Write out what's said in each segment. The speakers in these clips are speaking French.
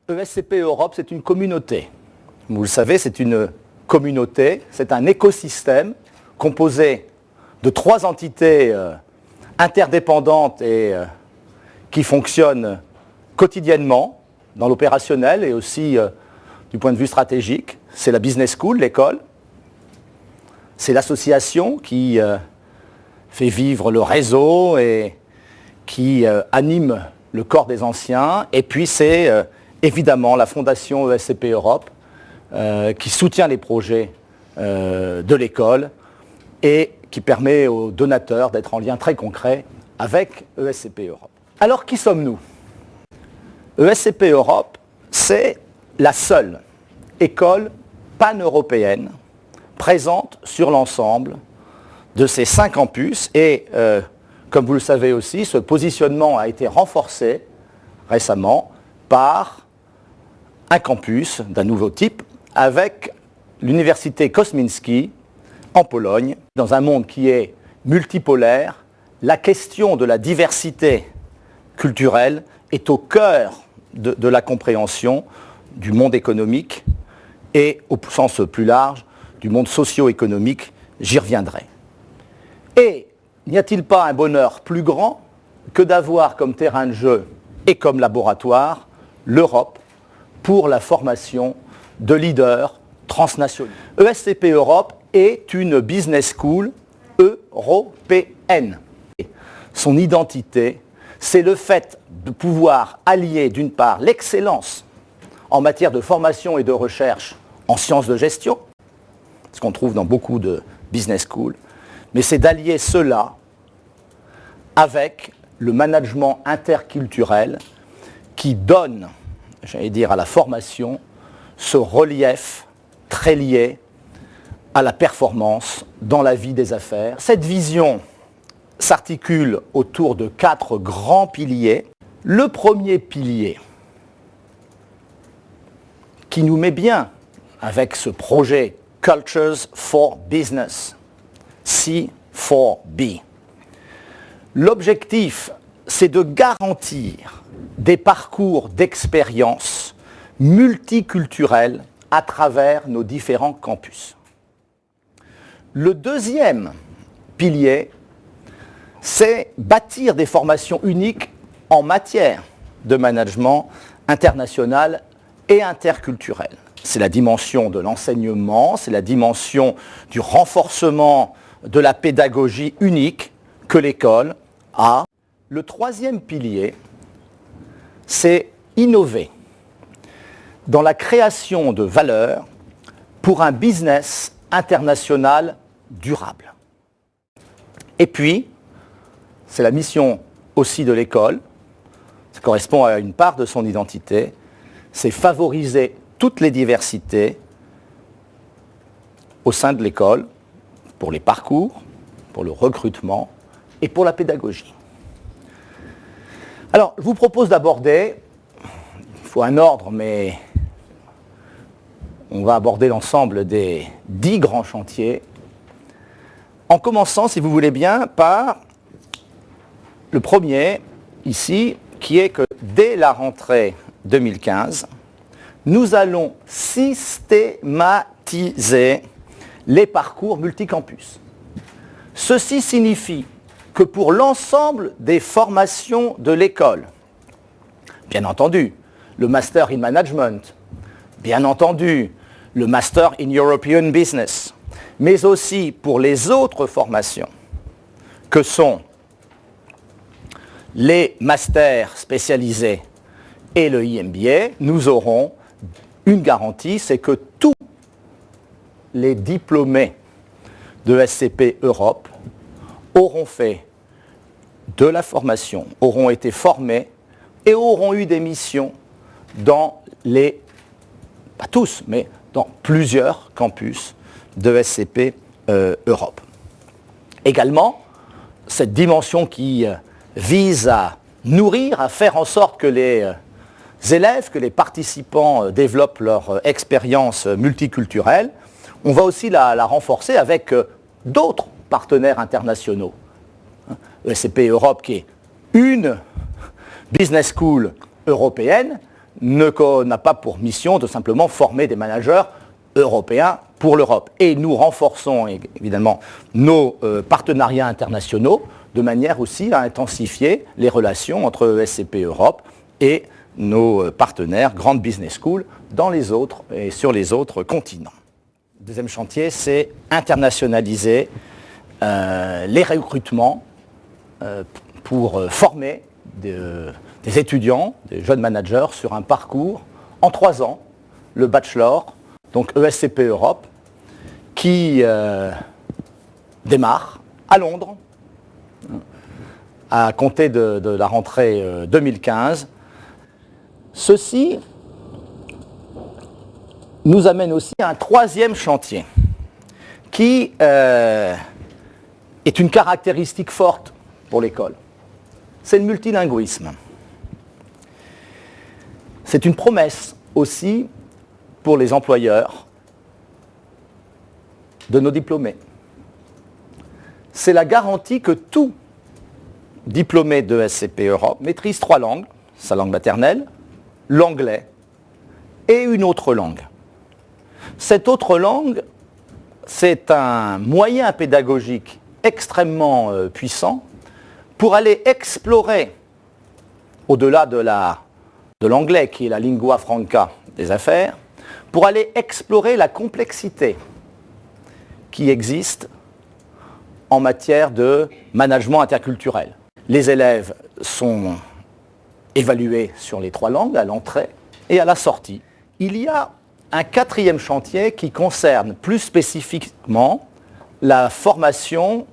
ESCP Europe, c'est une communauté. Vous le savez, c'est une communauté, c'est un écosystème composé de 3 entités interdépendantes et qui fonctionnent quotidiennement dans l'opérationnel et aussi du point de vue stratégique. C'est la Business School, l'école. C'est l'association qui fait vivre le réseau et qui anime le corps des anciens. Et puis c'est évidemment la fondation ESCP Europe qui soutient les projets de l'école et qui permet aux donateurs d'être en lien très concret avec ESCP Europe. Alors qui sommes-nous ? ESCP Europe, c'est la seule école pan-européenne présente sur l'ensemble de ces 5 campus et comme vous le savez aussi, ce positionnement a été renforcé récemment par un campus d'un nouveau type avec l'université Kosmiński en Pologne. Dans un monde qui est multipolaire, la question de la diversité culturelle est au cœur de la compréhension du monde économique et, au sens plus large, du monde socio-économique. J'y reviendrai. Et n'y a-t-il pas un bonheur plus grand que d'avoir comme terrain de jeu et comme laboratoire l'Europe pour la formation de leaders transnationaux. ESCP Europe est une business school européenne. Son identité, c'est le fait de pouvoir allier d'une part l'excellence en matière de formation et de recherche en sciences de gestion, ce qu'on trouve dans beaucoup de business schools, mais c'est d'allier cela avec le management interculturel qui donne, j'allais dire, à la formation ce relief très lié à la performance dans la vie des affaires. Cette vision s'articule autour de 4 grands piliers. Le premier pilier, qui nous met bien avec ce projet Cultures for Business, C4B. L'objectif, c'est de garantir des parcours d'expérience multiculturels à travers nos différents campus. Le deuxième pilier, c'est bâtir des formations uniques en matière de management international et interculturel. C'est la dimension de l'enseignement, c'est la dimension du renforcement de la pédagogie unique que l'école a. Le troisième pilier, c'est innover dans la création de valeur pour un business international durable. Et puis, c'est la mission aussi de l'école, ça correspond à une part de son identité, c'est favoriser toutes les diversités au sein de l'école, pour les parcours, pour le recrutement et pour la pédagogie. Alors, je vous propose d'aborder, il faut un ordre, mais on va aborder l'ensemble des 10 grands chantiers, en commençant, si vous voulez bien, par le premier, ici, qui est que dès la rentrée 2015, nous allons systématiser les parcours multicampus. Ceci signifie que pour l'ensemble des formations de l'école, bien entendu, le Master in Management, bien entendu, le Master in European Business, mais aussi pour les autres formations que sont les masters spécialisés et le IMBA, nous aurons une garantie, c'est que tous les diplômés de ESCP Europe auront fait de la formation, auront été formés et auront eu des missions dans les, pas tous, mais dans plusieurs campus de ESCP Europe. Également, cette dimension qui vise à nourrir, à faire en sorte que les élèves, que les participants développent leur expérience multiculturelle, on va aussi la renforcer avec d'autres partenaires internationaux. ESCP Europe qui est une business school européenne, n'a pas pour mission de simplement former des managers européens pour l'Europe. Et nous renforçons évidemment nos partenariats internationaux de manière aussi à intensifier les relations entre ESCP Europe et nos partenaires Grand Business School dans les autres et sur les autres continents. Le deuxième chantier, c'est internationaliser les recrutements pour former des étudiants, des jeunes managers sur un parcours en 3 ans, le bachelor, donc ESCP Europe, qui démarre à Londres à compter de la rentrée 2015. Ceci nous amène aussi à un troisième chantier qui est une caractéristique forte pour l'école. C'est le multilinguisme. C'est une promesse aussi pour les employeurs de nos diplômés. C'est la garantie que tout diplômé de ESCP Europe maîtrise 3 langues, sa langue maternelle, l'anglais et une autre langue. Cette autre langue, c'est un moyen pédagogique extrêmement puissant pour aller explorer, au-delà de l'anglais qui est la lingua franca des affaires, pour aller explorer la complexité qui existe en matière de management interculturel. Les élèves sont évalués sur les 3 langues à l'entrée et à la sortie. Il y a un 4e chantier qui concerne plus spécifiquement la formation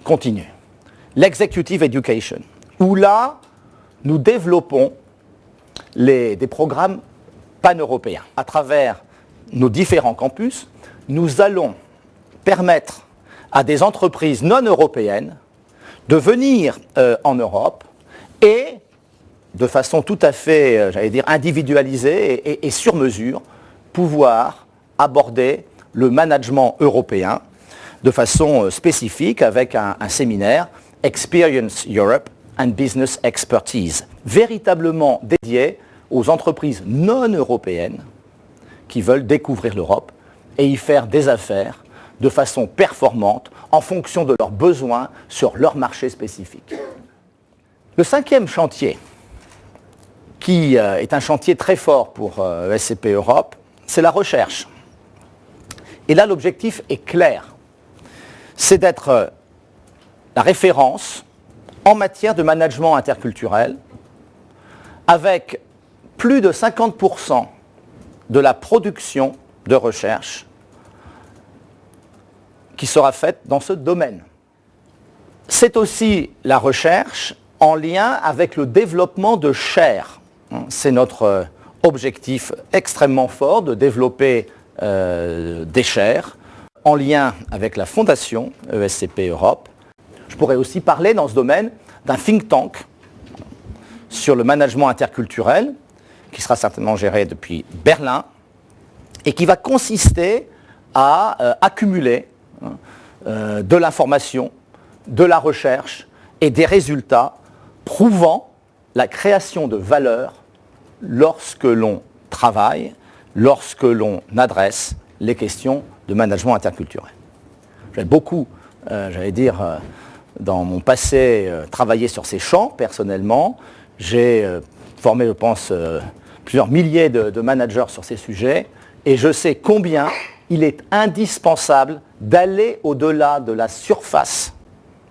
continue, l'executive education, où là, nous développons des programmes pan-européens. À travers nos différents campus, nous allons permettre à des entreprises non européennes de venir en Europe et de façon tout à fait, j'allais dire, individualisée et sur mesure, pouvoir aborder le management européen de façon spécifique avec un séminaire Experience Europe and Business Expertise, véritablement dédié aux entreprises non européennes qui veulent découvrir l'Europe et y faire des affaires de façon performante en fonction de leurs besoins sur leur marché spécifique. Le 5e chantier, qui est un chantier très fort pour ESCP Europe, c'est la recherche. Et là, l'objectif est clair. C'est d'être la référence en matière de management interculturel avec plus de 50% de la production de recherche qui sera faite dans ce domaine. C'est aussi la recherche en lien avec le développement de chaires. C'est notre objectif extrêmement fort de développer des chaires en lien avec la fondation ESCP Europe. Je pourrais aussi parler dans ce domaine d'un think tank sur le management interculturel qui sera certainement géré depuis Berlin et qui va consister à accumuler de l'information, de la recherche et des résultats prouvant la création de valeur lorsque l'on travaille, lorsque l'on adresse les questions de management interculturel. J'ai beaucoup, dans mon passé, travaillé sur ces champs personnellement. J'ai formé, je pense, plusieurs milliers de managers sur ces sujets et je sais combien il est indispensable d'aller au-delà de la surface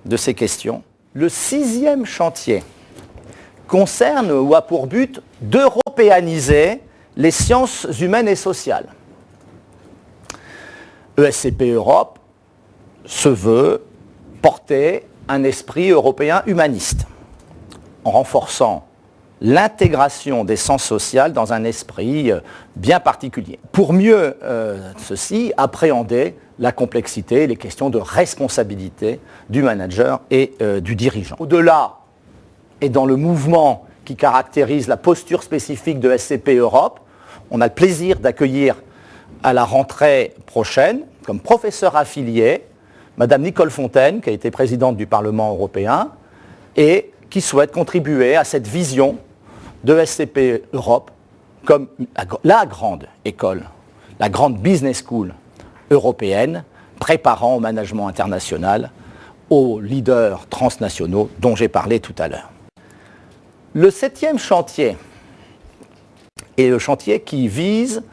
de ces questions. Le 6e chantier concerne ou a pour but d'européaniser les sciences humaines et sociales. ESCP Europe se veut porter un esprit européen humaniste en renforçant l'intégration des sciences sociales dans un esprit bien particulier. Pour mieux appréhender la complexité, les questions de responsabilité du manager et du dirigeant. Au-delà, et dans le mouvement qui caractérise la posture spécifique de ESCP Europe, on a le plaisir d'accueillir à la rentrée prochaine, comme professeur affilié, Madame Nicole Fontaine, qui a été présidente du Parlement européen, et qui souhaite contribuer à cette vision de ESCP Europe comme la grande école, la grande business school européenne, préparant au management international, aux leaders transnationaux dont j'ai parlé tout à l'heure. Le 7e chantier est le chantier qui vise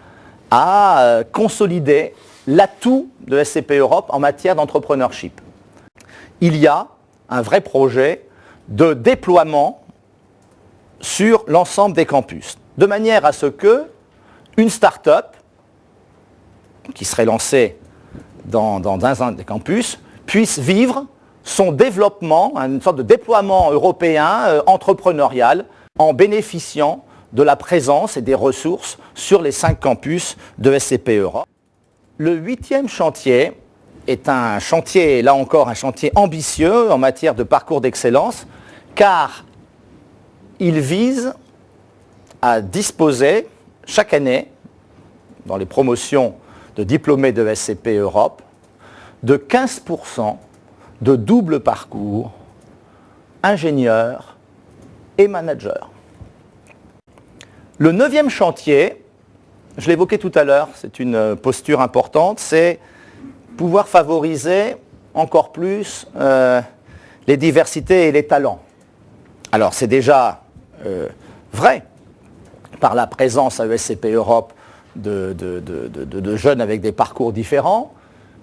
à consolider l'atout de SCP Europe en matière d'entrepreneurship. Il y a un vrai projet de déploiement sur l'ensemble des campus, de manière à ce que une start-up qui serait lancée dans un des campus puisse vivre son développement, une sorte de déploiement européen entrepreneurial en bénéficiant de la présence et des ressources sur les 5 campus de SCP Europe. Le 8e chantier est un chantier, là encore, un chantier ambitieux en matière de parcours d'excellence, car il vise à disposer chaque année, dans les promotions de diplômés de SCP Europe, de 15% de double parcours ingénieur et manager. Le 9e chantier, je l'évoquais tout à l'heure, c'est une posture importante, c'est pouvoir favoriser encore plus les diversités et les talents. Alors c'est déjà vrai par la présence à ESCP Europe de jeunes avec des parcours différents,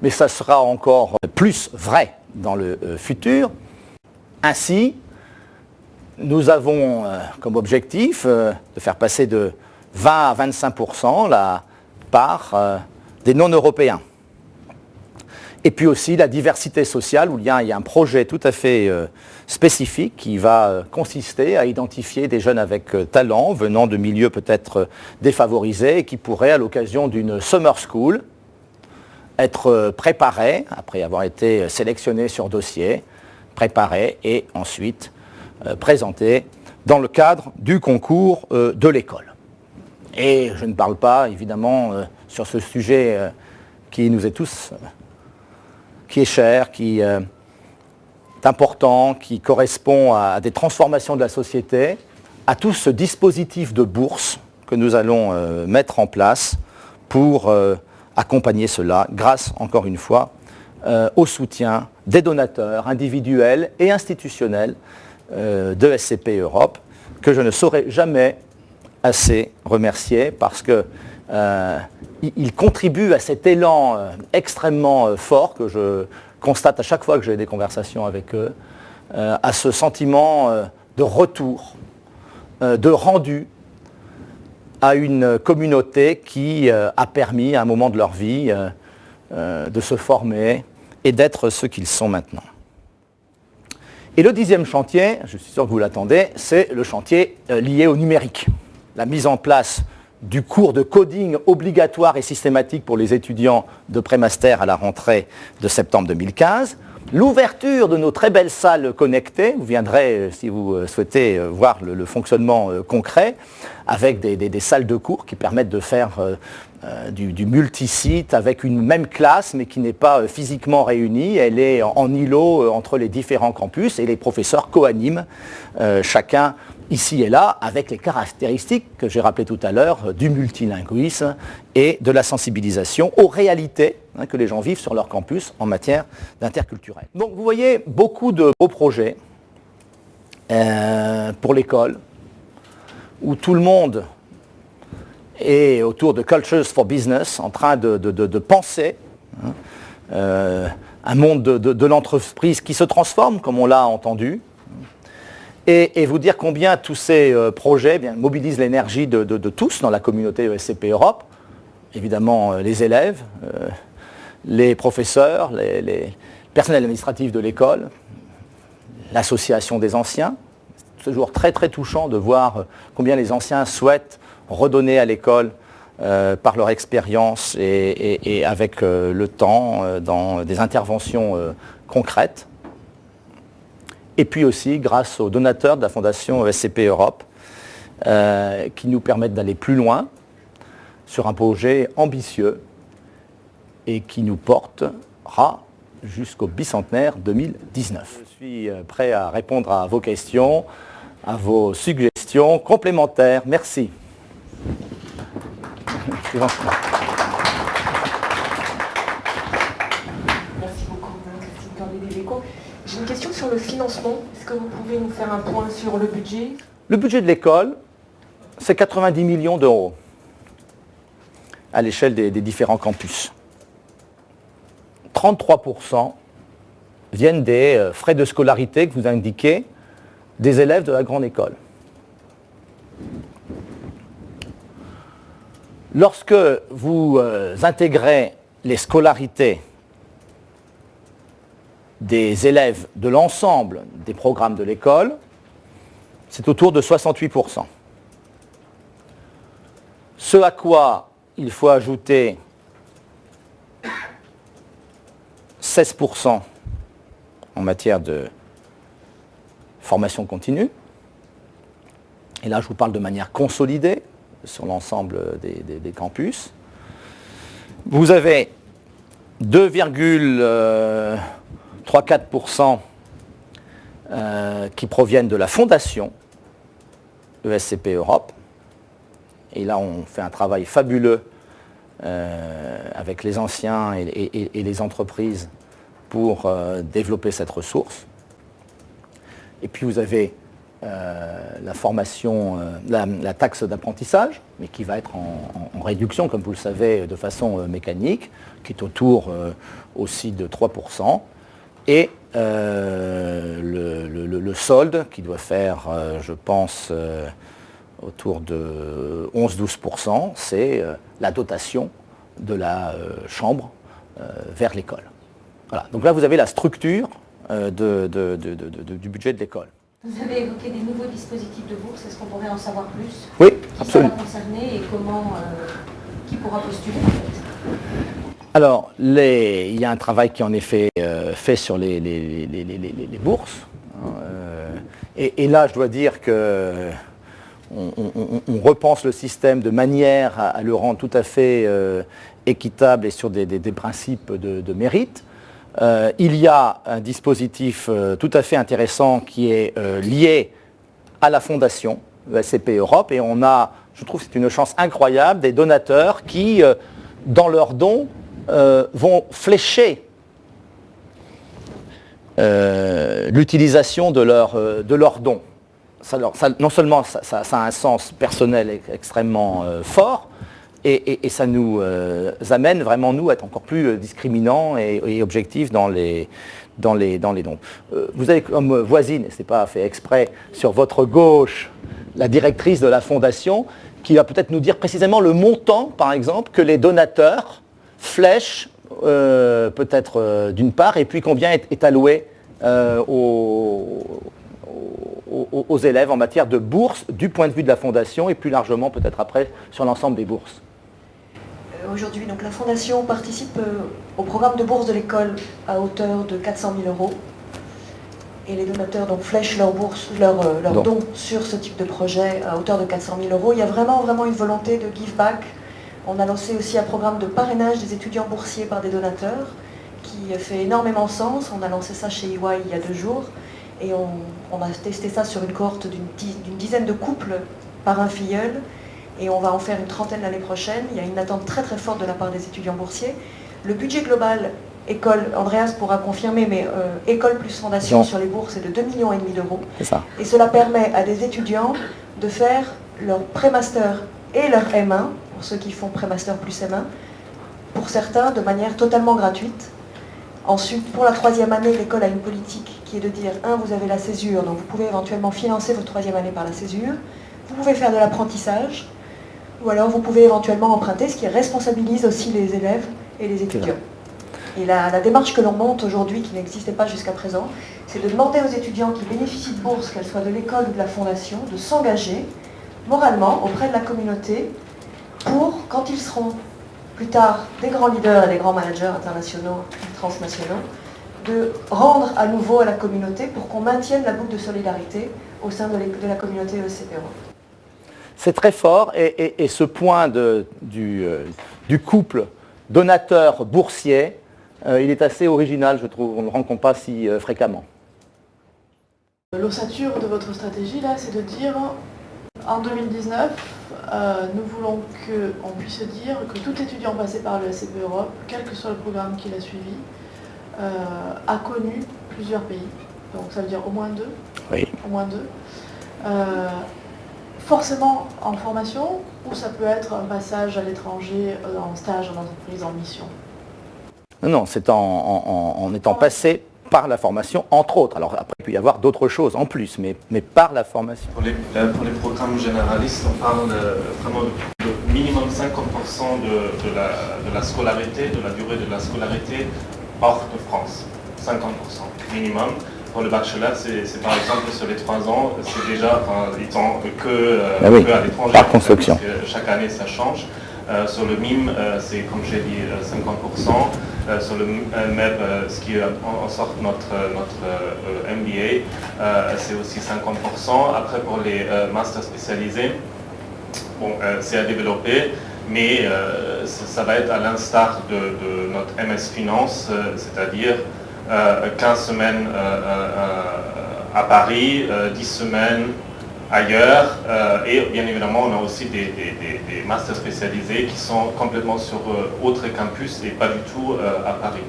mais ça sera encore plus vrai dans le futur. Ainsi, nous avons comme objectif de faire passer de 20 à 25% la part des non-européens. Et puis aussi la diversité sociale, où il y a un projet tout à fait spécifique qui va consister à identifier des jeunes avec talent venant de milieux peut-être défavorisés et qui pourraient, à l'occasion d'une summer school, être préparés, après avoir été sélectionnés sur dossier, préparés et ensuite présentés dans le cadre du concours de l'école. Et je ne parle pas, évidemment, sur ce sujet qui nous est tous, qui est cher, qui est important, qui correspond à des transformations de la société, à tout ce dispositif de bourse que nous allons mettre en place pour accompagner cela, grâce, encore une fois, au soutien des donateurs individuels et institutionnels de SCP Europe, que je ne saurais jamais assez remercier parce qu'ils contribuent à cet élan extrêmement fort que je constate à chaque fois que j'ai des conversations avec eux, à ce sentiment de retour, de rendu à une communauté qui a permis à un moment de leur vie de se former et d'être ce qu'ils sont maintenant. Et le 10e chantier, je suis sûr que vous l'attendez, c'est le chantier lié au numérique. La mise en place du cours de coding obligatoire et systématique pour les étudiants de pré-master à la rentrée de septembre 2015. L'ouverture de nos très belles salles connectées, vous viendrez si vous souhaitez voir le fonctionnement concret, avec des salles de cours qui permettent de faire du multisite avec une même classe mais qui n'est pas physiquement réunie. Elle est en îlot entre les différents campus et les professeurs co-animent chacun ici et là avec les caractéristiques que j'ai rappelées tout à l'heure du multilinguisme et de la sensibilisation aux réalités que les gens vivent sur leur campus en matière d'interculturel. Donc vous voyez beaucoup de beaux projets pour l'école où tout le monde est autour de Cultures for Business en train de penser un monde de l'entreprise qui se transforme, comme on l'a entendu, et vous dire combien tous ces projets mobilisent l'énergie de tous dans la communauté ESCP Europe, évidemment les élèves, les professeurs, les personnels administratifs de l'école, l'association des anciens. C'est toujours très très touchant de voir combien les anciens souhaitent redonner à l'école par leur expérience et avec le temps dans des interventions concrètes. Et puis aussi grâce aux donateurs de la Fondation ESCP Europe qui nous permettent d'aller plus loin sur un projet ambitieux et qui nous portera jusqu'au bicentenaire 2019. Je suis prêt à répondre à vos questions, à vos suggestions complémentaires. Merci. Merci beaucoup, Christine Cornet des Échos. J'ai une question sur le financement. Est-ce que vous pouvez nous faire un point sur le budget? Le budget de l'école, c'est 90 millions d'euros à l'échelle des différents campus. 33% viennent des frais de scolarité que vous indiquez des élèves de la grande école. Lorsque vous intégrez les scolarités des élèves de l'ensemble des programmes de l'école, c'est autour de 68%. Ce à quoi il faut ajouter 16% en matière de formation continue. Et là, je vous parle de manière consolidée sur l'ensemble des campus. Vous avez 2,34% qui proviennent de la fondation ESCP Europe. Et là, on fait un travail fabuleux avec les anciens et les entreprises pour développer cette ressource. Et puis vous avez la formation, la taxe d'apprentissage, mais qui va être en réduction, comme vous le savez, de façon mécanique, qui est autour aussi de 3%. Et le solde, qui doit faire, je pense, autour de 11-12%, c'est la dotation de la chambre vers l'école. Voilà. Donc là, vous avez la structure du budget de l'école. Vous avez évoqué des nouveaux dispositifs de bourse. Est-ce qu'on pourrait en savoir plus? Oui, absolument. Qui sera concerné et comment, qui pourra postuler en fait? Alors, il y a un travail qui est en effet fait sur les bourses. Et là, je dois dire que on repense le système de manière à le rendre tout à fait équitable et sur des principes de mérite. Il y a un dispositif tout à fait intéressant qui est lié à la fondation ESCP Europe, et on a, je trouve que c'est une chance incroyable, des donateurs qui, dans leurs dons, vont flécher l'utilisation de leurs dons. Non seulement ça a un sens personnel extrêmement fort, et ça nous amène vraiment, nous, à être encore plus discriminants et objectifs dans les dons. Vous avez comme voisine, et ce n'est pas fait exprès, sur votre gauche, la directrice de la fondation, qui va peut-être nous dire précisément le montant, par exemple, que les donateurs flèchent, peut-être d'une part, et puis combien est alloué aux élèves en matière de bourse du point de vue de la fondation, et plus largement peut-être après sur l'ensemble des bourses. Aujourd'hui, donc, la Fondation participe au programme de bourse de l'école à hauteur de 400 000 €. Et les donateurs donc, flèchent leurs dons sur ce type de projet à hauteur de 400 000 €. Il y a vraiment une volonté de give back. On a lancé aussi un programme de parrainage des étudiants boursiers par des donateurs qui fait énormément sens. On a lancé ça chez EY il y a 2 jours. Et on a testé ça sur une cohorte d'une dizaine de couples par un filleul. Et on va en faire une trentaine l'année prochaine. Il y a une attente très très forte de la part des étudiants boursiers. Le budget global école, Andreas pourra confirmer, mais école plus fondation sur les bourses est de 2,5 millions d'euros. C'est ça. Et cela permet à des étudiants de faire leur pré-master et leur M1, pour ceux qui font pré-master plus M1, pour certains de manière totalement gratuite. Ensuite, pour la 3e année, l'école a une politique qui est de dire, vous avez la césure, donc vous pouvez éventuellement financer votre 3e année par la césure. Vous pouvez faire de l'apprentissage, ou alors vous pouvez éventuellement emprunter, ce qui responsabilise aussi les élèves et les étudiants. Et la démarche que l'on monte aujourd'hui, qui n'existait pas jusqu'à présent, c'est de demander aux étudiants qui bénéficient de bourses, qu'elles soient de l'école ou de la fondation, de s'engager moralement auprès de la communauté pour, quand ils seront plus tard des grands leaders et des grands managers internationaux, transnationaux, de rendre à nouveau à la communauté pour qu'on maintienne la boucle de solidarité au sein de la communauté ESCP Europe. C'est très fort, et ce point du couple donateur-boursier, il est assez original, je trouve. On ne le rencontre pas si fréquemment. L'ossature de votre stratégie, là, c'est de dire, En 2019, nous voulons qu'on puisse dire que tout étudiant passé par le SCP Europe, quel que soit le programme qu'il a suivi, a connu plusieurs pays. Donc ça veut dire au moins 2. Oui. Au moins 2. Forcément en formation, ou ça peut être un passage à l'étranger, en stage, en entreprise, en mission. Non, c'est en étant passé par la formation, entre autres. Alors après, il peut y avoir d'autres choses en plus, mais par la formation. Pour les programmes généralistes, on parle vraiment de minimum 50% de la scolarité, de la durée de la scolarité hors de France. 50% minimum. Pour le bachelor, c'est par exemple sur les 3 ans, c'est déjà étant que à l'étranger. Par construction. Parce que chaque année, ça change. Sur le MIM, c'est comme j'ai dit 50%. Sur le MEB, ce qui est en sorte notre MBA, c'est aussi 50%. Après, pour les masters spécialisés, bon, c'est à développer, mais ça va être à l'instar de notre MS Finance, c'est-à-dire 15 semaines à Paris, 10 semaines ailleurs, et bien évidemment on a aussi des masters spécialisés qui sont complètement sur autres campus et pas du tout à Paris.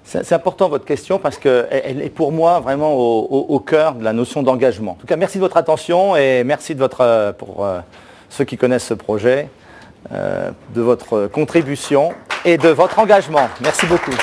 C'est important votre question parce qu'elle est pour moi vraiment au cœur de la notion d'engagement. En tout cas, merci de votre attention et merci pour ceux qui connaissent ce projet, de votre contribution et de votre engagement. Merci beaucoup.